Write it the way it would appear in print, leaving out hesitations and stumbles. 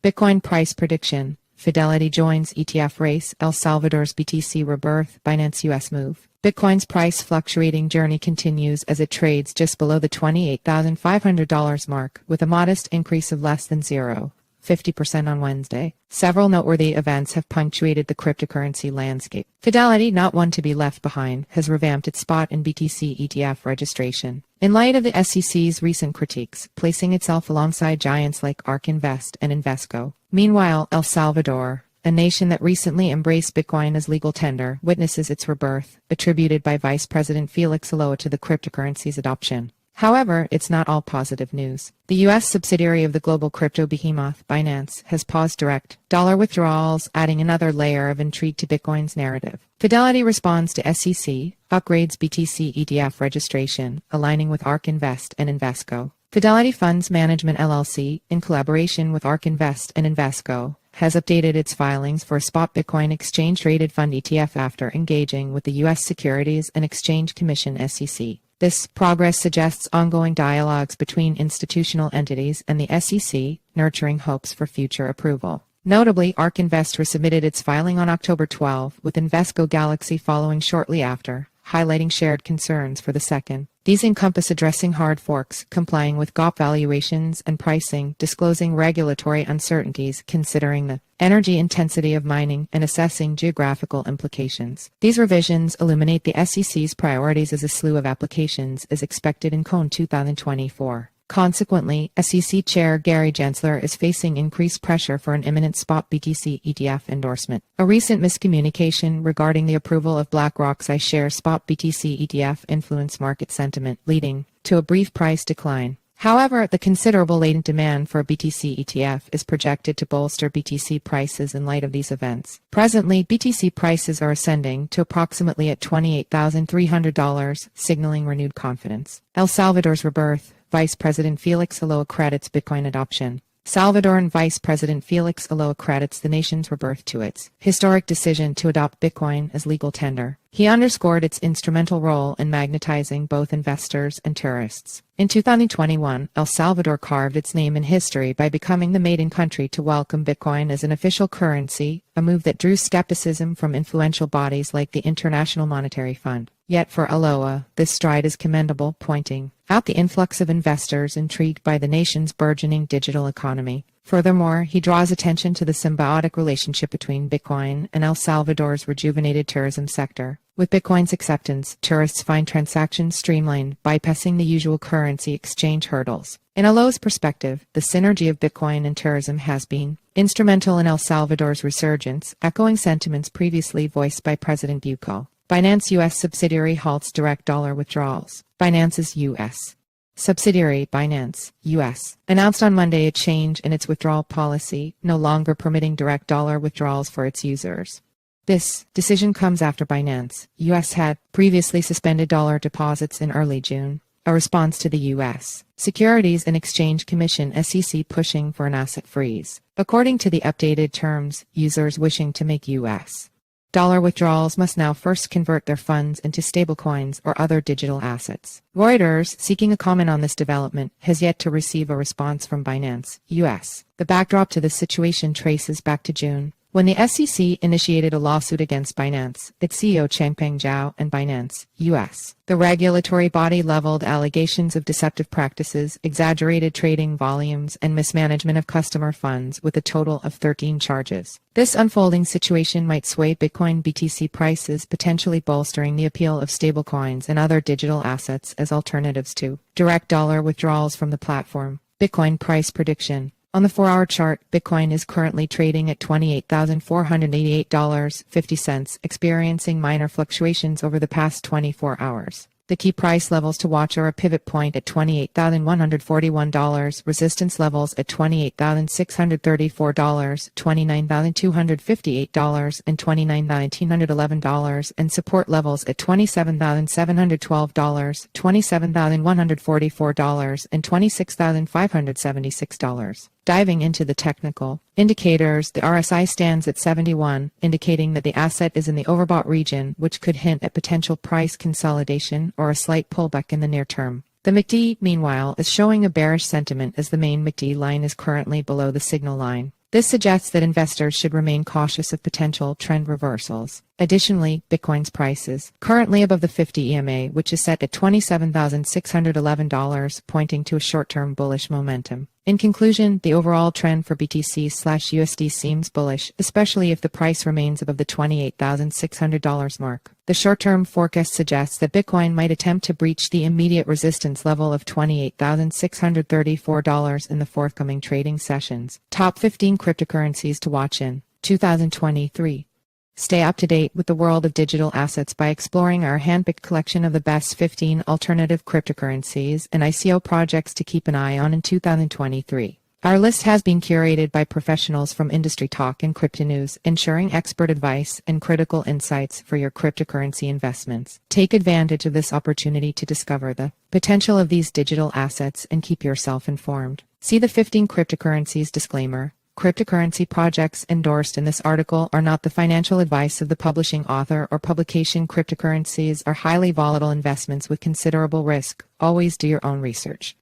Bitcoin price prediction. Fidelity joins ETF race. El Salvador's BTC Rebirth. Binance US move. Bitcoin's price fluctuating journey continues as it trades just below the $28,500 mark, with a modest increase of less than 0.50% on Wednesday. Several noteworthy events have punctuated the cryptocurrency landscape. Fidelity, not one to be left behind, has revamped its spot and BTC ETF registration. In light of the SEC's recent critiques, placing itself alongside giants like Ark Invest and Invesco. Meanwhile, El Salvador, a nation that recently embraced Bitcoin as legal tender, witnesses its rebirth, attributed by Vice President Felix Ulloa to the cryptocurrency's adoption. However, it's not all positive news. The U.S. subsidiary of the global crypto behemoth, Binance, has paused direct dollar withdrawals, adding another layer of intrigue to Bitcoin's narrative. Fidelity responds to SEC, upgrades BTC ETF registration, aligning with Ark Invest and Invesco. Fidelity Funds Management LLC, in collaboration with Ark Invest and Invesco, has updated its filings for a spot Bitcoin exchange-traded fund ETF after engaging with the U.S. Securities and Exchange Commission (SEC). This progress suggests ongoing dialogues between institutional entities and the SEC, nurturing hopes for future approval. Notably, Ark Invest resubmitted its filing on October 12, with Invesco Galaxy following shortly after, highlighting shared concerns for the second. These encompass addressing hard forks, complying with GOP valuations and pricing, disclosing regulatory uncertainties, considering the energy intensity of mining, and assessing geographical implications. These revisions illuminate the SEC's priorities as a slew of applications is expected in CON 2024. Consequently, SEC Chair Gary Gensler is facing increased pressure for an imminent spot BTC ETF endorsement. A recent miscommunication regarding the approval of BlackRock's iShares spot BTC ETF influenced market sentiment, leading to a brief price decline. However, the considerable latent demand for a BTC ETF is projected to bolster BTC prices in light of these events. Presently, BTC prices are ascending to approximately at $28,300, signaling renewed confidence. El Salvador's rebirth. Vice President Felix Ulloa credits Bitcoin adoption. Salvadoran Vice President Felix Ulloa credits the nation's rebirth to its historic decision to adopt Bitcoin as legal tender. He underscored its instrumental role in magnetizing both investors and tourists. In 2021, El Salvador carved its name in history by becoming the maiden country to welcome Bitcoin as an official currency, a move that drew skepticism from influential bodies like the International Monetary Fund. Yet for Ulloa, this stride is commendable, pointing out the influx of investors intrigued by the nation's burgeoning digital economy. Furthermore, he draws attention to the symbiotic relationship between Bitcoin and El Salvador's rejuvenated tourism sector. With Bitcoin's acceptance, tourists find transactions streamlined, bypassing the usual currency exchange hurdles. In Ulloa's perspective, the synergy of Bitcoin and tourism has been instrumental in El Salvador's resurgence, echoing sentiments previously voiced by President Bucco. Binance U.S. subsidiary halts direct dollar withdrawals. Binance's U.S. subsidiary, Binance U.S., announced on Monday a change in its withdrawal policy, no longer permitting direct dollar withdrawals for its users. This decision comes after Binance U.S. had previously suspended dollar deposits in early June, a response to the U.S. Securities and Exchange Commission (SEC) pushing for an asset freeze. According to the updated terms, users wishing to make U.S. dollar withdrawals must now first convert their funds into stablecoins or other digital assets. Reuters, seeking a comment on this development, has yet to receive a response from Binance U.S. The backdrop to this situation traces back to June, when the SEC initiated a lawsuit against Binance, its CEO Changpeng Zhao, and Binance U.S. The regulatory body leveled allegations of deceptive practices, exaggerated trading volumes, and mismanagement of customer funds, with a total of 13 charges. This unfolding situation might sway Bitcoin BTC prices, potentially bolstering the appeal of stablecoins and other digital assets as alternatives to direct dollar withdrawals from the platform. Bitcoin price prediction. On the 4-hour chart, Bitcoin is currently trading at $28,488.50, experiencing minor fluctuations over the past 24 hours. The key price levels to watch are a pivot point at $28,141, resistance levels at $28,634, $29,258, and $29,911, and support levels at $27,712, $27,144, and $26,576. Diving into the technical indicators, the RSI stands at 71, indicating that the asset is in the overbought region, which could hint at potential price consolidation or a slight pullback in the near term. The MACD, meanwhile, is showing a bearish sentiment as the main MACD line is currently below the signal line. This suggests that investors should remain cautious of potential trend reversals. Additionally, Bitcoin's price is currently above the 50 EMA, which is set at $27,611, pointing to a short-term bullish momentum. In conclusion, the overall trend for BTC/USD seems bullish, especially if the price remains above the $28,600 mark. The short-term forecast suggests that Bitcoin might attempt to breach the immediate resistance level of $28,634 in the forthcoming trading sessions. Top 15 cryptocurrencies to watch in 2023. Stay up to date with the world of digital assets by exploring our handpicked collection of the best 15 alternative cryptocurrencies and ICO projects to keep an eye on in 2023. Our list has been curated by professionals from industry talk and crypto news, ensuring expert advice and critical insights for your cryptocurrency investments. Take advantage of this opportunity to discover the potential of these digital assets and keep yourself informed. See the 15 cryptocurrencies disclaimer. Cryptocurrency projects endorsed in this article are not the financial advice of the publishing author or publication. Cryptocurrencies are highly volatile investments with considerable risk. Always do your own research.